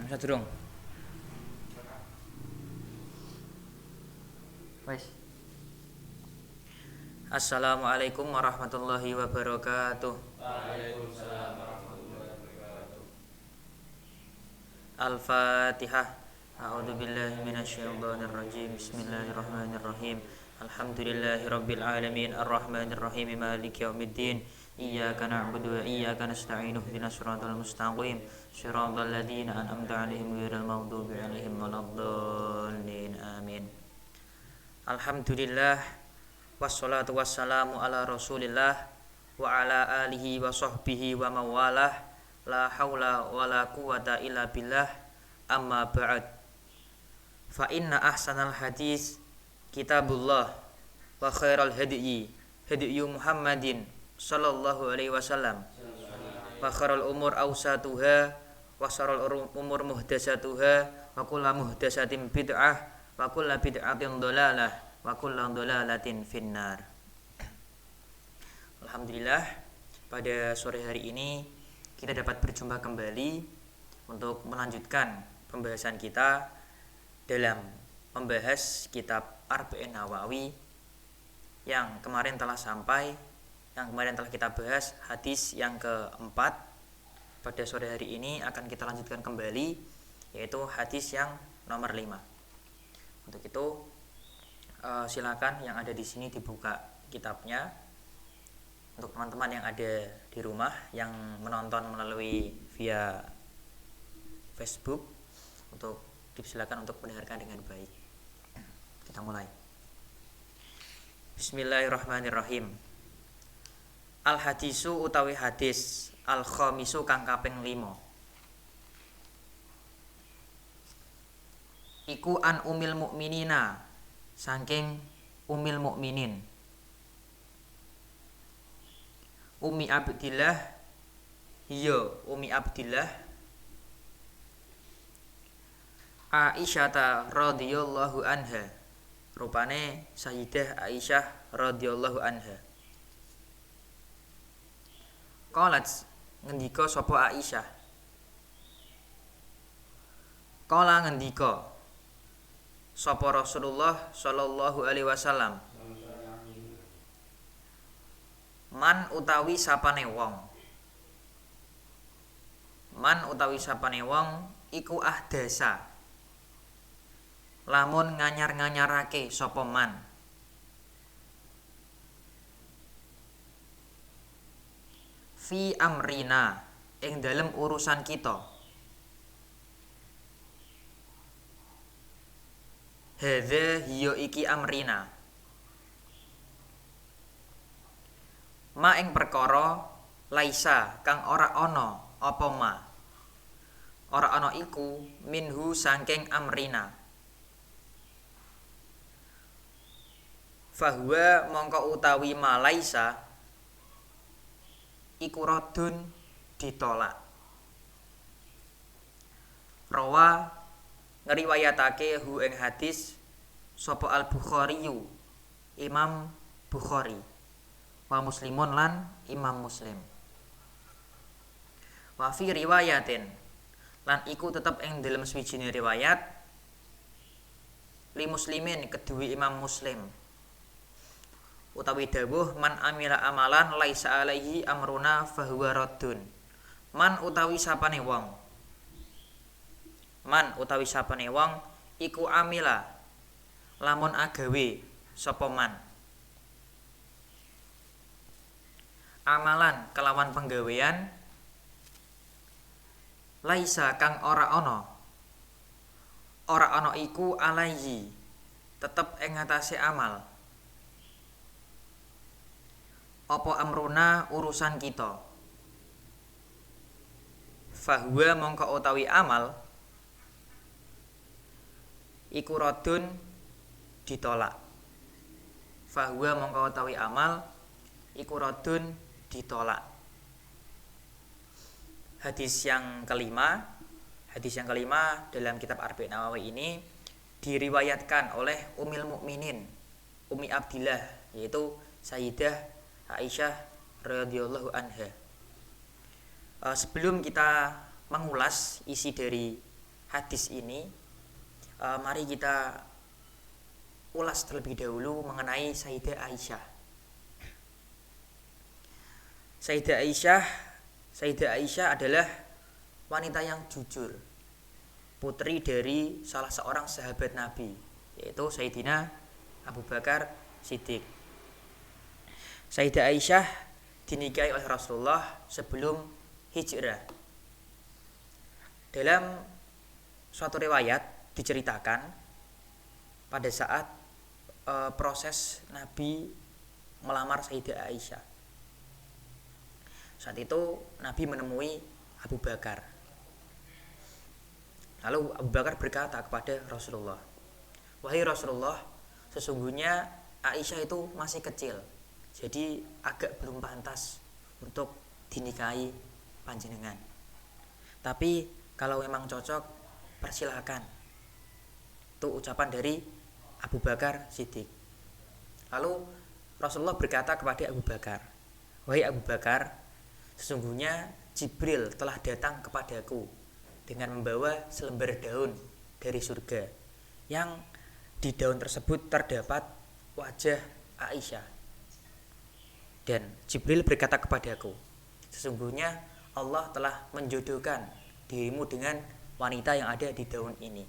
Sadurung. Wes. Assalamualaikum warahmatullahi wabarakatuh. Waalaikumsalam warahmatullahi wabarakatuh. Al-Fatihah. A'udzubillahi minasyaitonir rajim. Bismillahirrahmanirrahim. Alhamdulillahirabbil alamin arrahmanirrahim maliki yaumiddin. Iyyaka na'budu wa iyyaka nasta'in ihdinas siratal mustaqim siratal ladzina an'amta 'alaihim ghairil maghdubi 'alaihim waladdallin. Amin. Alhamdulillah wassalatu wassalamu ala Rasulillah wa ala alihi wa sahbihi wa mawalah. La haula wala quwata illa billah. Amma ba'd. Fa inna ahsanal hadis kitabullah wa khairal hadyi hadyu Muhammadin sallallahu alaihi wasallam wa khairal umur awsatuha wa syarrul umur muhdatsatuha wa kullu muhdatsatin bid'ah wa kullu bid'atin dhalalah wa kullu dhalalatin finnar. Alhamdulillah, pada sore hari ini kita dapat berjumpa kembali untuk melanjutkan pembahasan kita dalam membahas kitab Arba'in Nawawi yang kemarin telah kita bahas hadis yang keempat. Pada sore hari ini akan kita lanjutkan kembali, yaitu hadis yang nomor 5. Untuk itu silakan yang ada di sini dibuka kitabnya. Untuk teman-teman yang ada di rumah yang menonton melalui via Facebook, untuk disilakan untuk mendengarkan dengan baik. Kita mulai. Bismillahirrahmanirrahim. Al hadisu utawi hadis al khamisu kang kaping 5. Iku an umil mukminina, saking umil mukminin, Umi Abdillah, iya Umi Abdillah, Aisyah radhiyallahu anha, rupane Sayyidah Aisyah radhiyallahu anha. Qalat, ngendika sapa Aisyah. Qala ngendika sapa Rasulullah sallallahu alaihi wasallam. Man utawi sapane wong iku ahdasa, lamun nganyar-nganyarake sapa man, fi amrina, ing dalem urusan kita, hadza hiya iki amrina, ma ing perkara laisa kang ora ana apa ma, ora ana iku minhu saking amrina, fahuwa mongko utawi ma laisa iku radun ditolak. Rawa ngriwayatake hu ing hadis sapa Al Bukhari, Imam Bukhari, wa Muslimun lan Imam Muslim. Wa fi riwayatin, lan iku tetep ing dalam swijine riwayat li Muslimin, kedue Imam Muslim, utawi dawuh man amila amalan laisa alaihi amruna fahuwa raddun. Man utawi sapane wong iku amila, lamun agawe sapa man, amalan kelawan penggawean, laisa kang ora ana iku alaihi, tetep ing ngatasé amal, apa amruna urusan kita, fahuwa mongko utawi amal iku radun ditolak. Fahuwa mongko utawi amal iku radun ditolak. Hadis yang kelima dalam kitab Arba'in Nawawi ini diriwayatkan oleh Ummul Mukminin Umi Abdillah, yaitu Sayyidah Aisyah radhiyallahu anha. Sebelum kita mengulas isi dari hadis ini, mari kita ulas terlebih dahulu mengenai Sayyidah Aisyah. Sayyidah Aisyah adalah wanita yang jujur, putri dari salah seorang sahabat Nabi, yaitu Sayyidina Abu Bakar Siddiq. Sayyidah Aisyah dinikahi oleh Rasulullah sebelum hijrah. Dalam suatu riwayat diceritakan pada saat proses Nabi melamar Sayyidah Aisyah. Saat itu Nabi menemui Abu Bakar. Lalu Abu Bakar berkata kepada Rasulullah, "Wahai Rasulullah, sesungguhnya Aisyah itu masih kecil, jadi agak belum pantas untuk dinikahi panjenengan. Tapi kalau memang cocok, persilahkan." Itu ucapan dari Abu Bakar Siddiq. Lalu Rasulullah berkata kepada Abu Bakar, "Wahai Abu Bakar, sesungguhnya Jibril telah datang kepadaku dengan membawa selembar daun dari surga, yang di daun tersebut terdapat wajah Aisyah. Dan Jibril berkata kepadaku, sesungguhnya Allah telah menjodohkan dirimu dengan wanita yang ada di daun ini."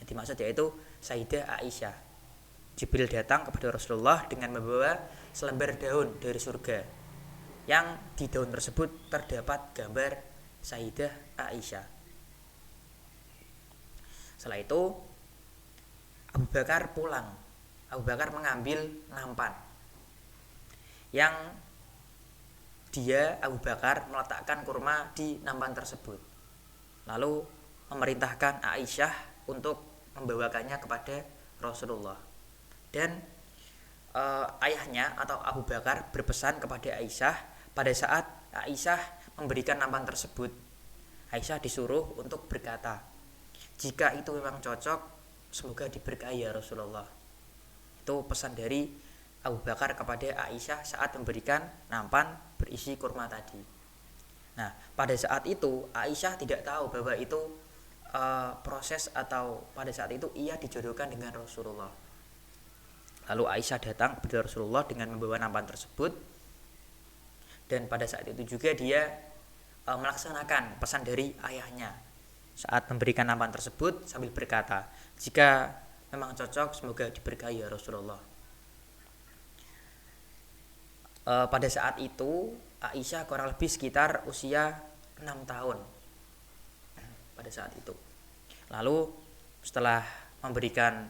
Yang dimaksud yaitu Sayyidah Aisyah. Jibril datang kepada Rasulullah dengan membawa selembar daun dari surga, yang di daun tersebut terdapat gambar Sayyidah Aisyah. Setelah itu Abu Bakar pulang. Abu Bakar mengambil nampan, yang Abu Bakar meletakkan kurma di nampan tersebut, lalu memerintahkan Aisyah untuk membawakannya kepada Rasulullah. Dan ayahnya atau Abu Bakar berpesan kepada Aisyah, pada saat Aisyah memberikan nampan tersebut, Aisyah disuruh untuk berkata, "Jika itu memang cocok, semoga diberkahi ya Rasulullah." Itu pesan dari Abu Bakar kepada Aisyah saat memberikan nampan berisi kurma tadi. Nah, pada saat itu Aisyah tidak tahu bahwa itu proses, atau pada saat itu ia dijodohkan dengan Rasulullah. Lalu Aisyah datang kepada Rasulullah dengan membawa nampan tersebut, dan pada saat itu juga dia melaksanakan pesan dari ayahnya saat memberikan nampan tersebut sambil berkata, "Jika memang cocok, semoga diberkahi ya Rasulullah." Pada saat itu Aisyah kurang lebih sekitar usia 6 tahun pada saat itu. Lalu setelah memberikan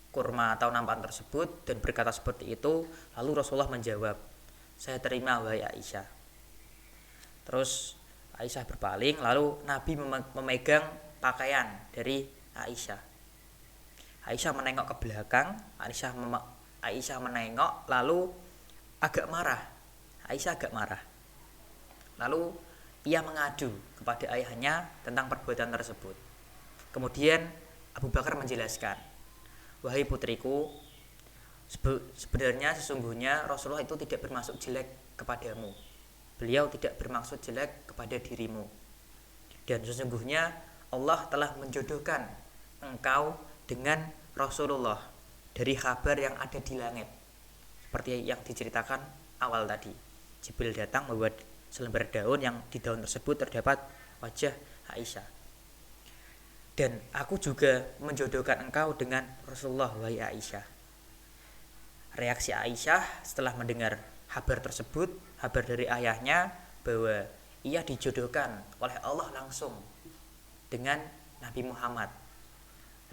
kurma atau nampan tersebut dan berkata seperti itu, lalu Rasulullah menjawab, "Saya terima wahai Aisyah." Terus Aisyah berpaling, lalu Nabi memegang pakaian dari Aisyah. Aisyah menengok ke belakang, Aisyah menengok, lalu agak marah. Aisyah agak marah. Lalu ia mengadu kepada ayahnya tentang perbuatan tersebut. Kemudian Abu Bakar menjelaskan, "Wahai putriku, sebenarnya sesungguhnya Rasulullah itu tidak bermaksud jelek kepadamu. Beliau tidak bermaksud jelek kepada dirimu. Dan sesungguhnya Allah telah menjodohkan engkau dengan Rasulullah dari kabar yang ada di langit." Seperti yang diceritakan awal tadi, Jibril datang membawa selembar daun, yang di daun tersebut terdapat wajah Aisyah. "Dan aku juga menjodohkan engkau dengan Rasulullah wahai Aisyah." Reaksi Aisyah setelah mendengar kabar tersebut, kabar dari ayahnya bahwa ia dijodohkan oleh Allah langsung dengan Nabi Muhammad.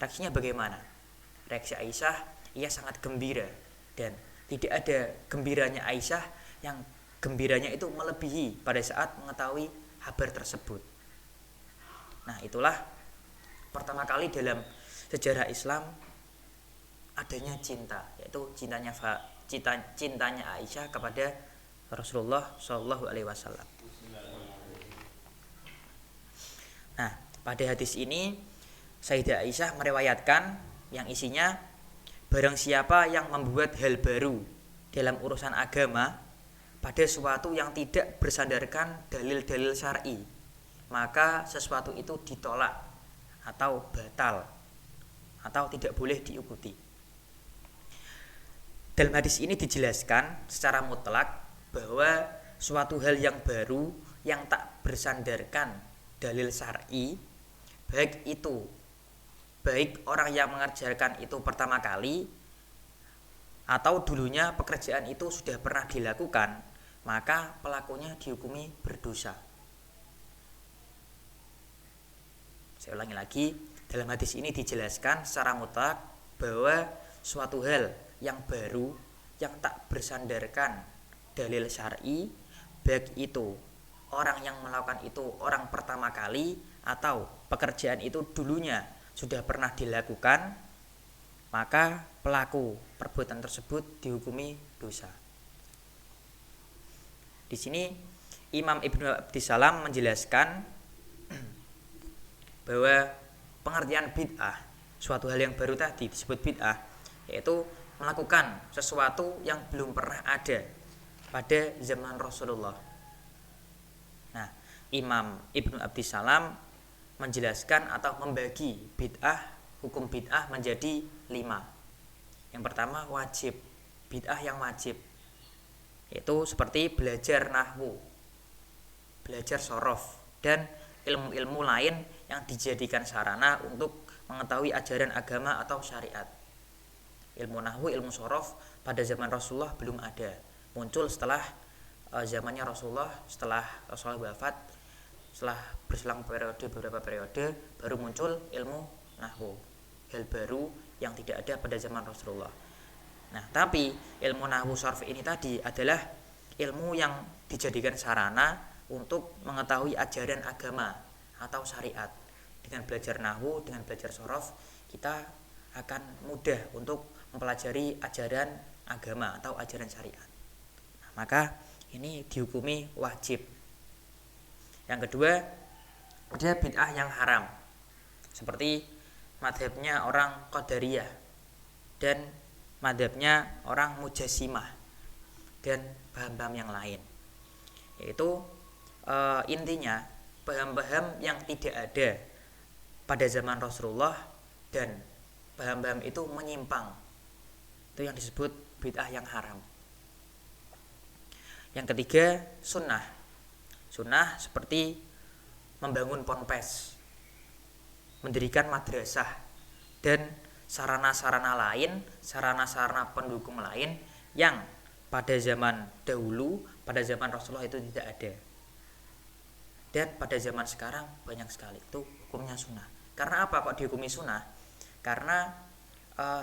Reaksinya bagaimana? Reaksi Aisyah, ia sangat gembira, dan tidak ada gembiranya Aisyah yang gembiranya itu melebihi pada saat mengetahui kabar tersebut. Nah, itulah pertama kali dalam sejarah Islam adanya cinta, yaitu cintanya Aisyah kepada Rasulullah Shallallahu Alaihi Wasallam. Nah, pada hadis ini Sayyidah Aisyah meriwayatkan yang isinya, barang siapa yang membuat hal baru dalam urusan agama pada sesuatu yang tidak bersandarkan dalil-dalil syar'i, maka sesuatu itu ditolak atau batal atau tidak boleh diikuti. Dalam hadis ini dijelaskan secara mutlak bahwa suatu hal yang baru yang tak bersandarkan dalil syar'i, baik orang yang mengerjakan itu pertama kali atau dulunya pekerjaan itu sudah pernah dilakukan, maka pelakunya dihukumi berdosa. Saya ulangi lagi, dalam hadis ini dijelaskan secara mutlak bahwa suatu hal yang baru yang tak bersandarkan dalil syar'i, baik itu orang yang melakukan itu orang pertama kali atau pekerjaan itu dulunya sudah pernah dilakukan, maka pelaku perbuatan tersebut dihukumi dosa. Di sini Imam Ibnu Abdissalam menjelaskan bahwa pengertian bid'ah, suatu hal yang baru tadi disebut bid'ah, yaitu melakukan sesuatu yang belum pernah ada pada zaman Rasulullah. Nah, Imam Ibnu Abdissalam menjelaskan atau membagi bid'ah, hukum bid'ah menjadi 5. Yang pertama wajib, bid'ah yang wajib, yaitu seperti belajar nahwu, belajar shorof, dan ilmu-ilmu lain yang dijadikan sarana untuk mengetahui ajaran agama atau syariat. Ilmu nahwu, ilmu shorof pada zaman Rasulullah belum ada, muncul setelah zamannya Rasulullah, setelah Rasulullah wafat, setelah berselang beberapa periode baru muncul ilmu nahwu, hal baru yang tidak ada pada zaman Rasulullah. Nah, tapi ilmu nahwu shorof ini tadi adalah ilmu yang dijadikan sarana untuk mengetahui ajaran agama atau syariat. Dengan belajar nahwu, dengan belajar shorof, kita akan mudah untuk mempelajari ajaran agama atau ajaran syariat. Nah, maka ini dihukumi wajib. Yang kedua, ada bid'ah yang haram, seperti madhabnya orang Qadariyah dan madhabnya orang Mujassimah dan paham-paham yang lain. Yaitu intinya paham-paham yang tidak ada pada zaman Rasulullah dan paham-paham itu menyimpang, itu yang disebut bid'ah yang haram. Yang ketiga, sunnah. Sunnah seperti membangun ponpes, mendirikan madrasah, dan sarana-sarana lain, sarana-sarana pendukung lain yang pada zaman dahulu, pada zaman Rasulullah itu tidak ada. Dan pada zaman sekarang banyak sekali, itu hukumnya sunnah. Karena apa kok dihukumi sunnah? Karena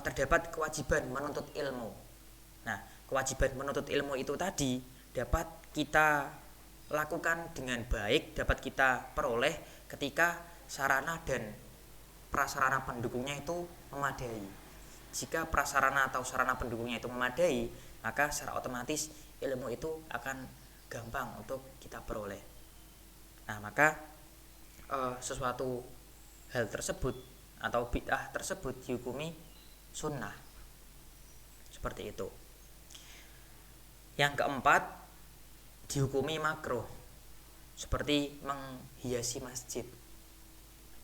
terdapat kewajiban menuntut ilmu. Nah, kewajiban menuntut ilmu itu tadi dapat kita lakukan dengan baik, dapat kita peroleh ketika sarana dan prasarana pendukungnya itu memadai. Jika prasarana atau sarana pendukungnya itu memadai, maka secara otomatis ilmu itu akan gampang untuk kita peroleh. Nah, maka sesuatu hal tersebut atau bid'ah tersebut dihukumi sunnah. Seperti itu. Yang keempat, dihukumi makruh, seperti menghiasi masjid.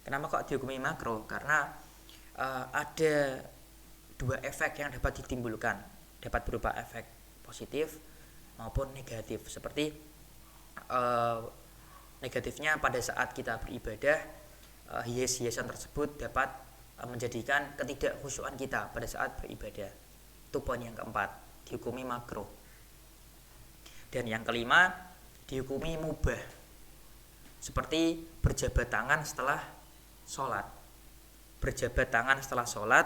Kenapa kok dihukumi makruh? Karena ada dua efek yang dapat ditimbulkan, dapat berupa efek positif maupun negatif. Seperti negatifnya pada saat kita beribadah, hias-hiasan tersebut dapat menjadikan ketidakkhusyuan kita pada saat beribadah. Itu poin yang keempat, dihukumi makruh. Dan yang kelima, dihukumi mubah, seperti berjabat tangan setelah sholat. Berjabat tangan setelah sholat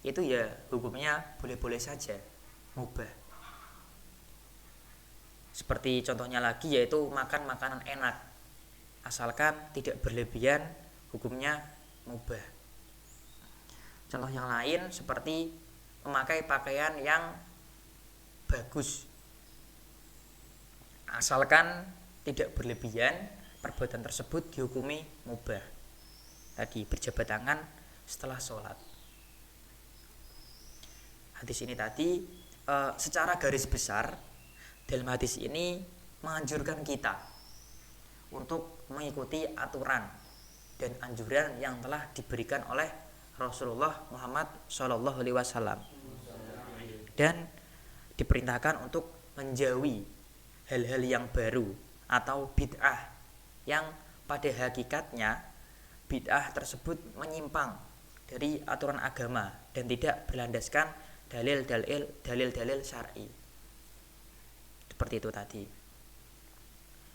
itu ya hukumnya boleh-boleh saja, mubah. Seperti contohnya lagi yaitu makan makanan enak, asalkan tidak berlebihan, hukumnya mubah. Contoh yang lain seperti memakai pakaian yang bagus, asalkan tidak berlebihan, perbuatan tersebut dihukumi mubah. Tadi berjabat tangan setelah sholat. Hadis ini tadi secara garis besar dalam hadis ini menganjurkan kita untuk mengikuti aturan dan anjuran yang telah diberikan oleh Rasulullah Muhammad SAW, dan diperintahkan untuk menjauhi hal-hal yang baru atau bid'ah yang pada hakikatnya bid'ah tersebut menyimpang dari aturan agama dan tidak berlandaskan dalil-dalil syar'i. Seperti itu tadi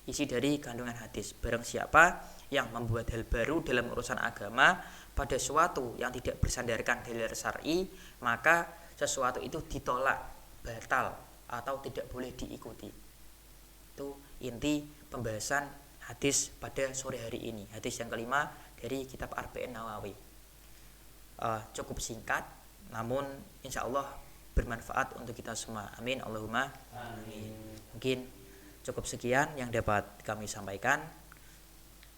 isi dari kandungan hadis. Barang siapa yang membuat hal baru dalam urusan agama pada sesuatu yang tidak bersandarkan dalil syar'i, maka sesuatu itu ditolak, batal, atau tidak boleh diikuti. Itu inti pembahasan hadis pada sore hari ini. Hadis yang kelima dari kitab Arba'in Nawawi. Cukup singkat, namun insya Allah bermanfaat untuk kita semua. Amin Allahumma amin. Mungkin cukup sekian yang dapat kami sampaikan.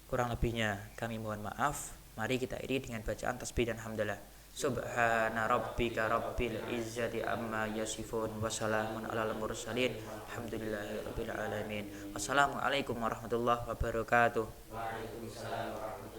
Kurang lebihnya kami mohon maaf. Mari kita iri dengan bacaan tasbih dan hamdalah. Subhana rabbika rabbil izzati amma yasifun, wa salamun alal mursalin, alhamdulillahi rabbil alamin. Wassalamualaikum warahmatullahi wabarakatuh. Waalaikumsalam warahmatullahi wabarakatuh.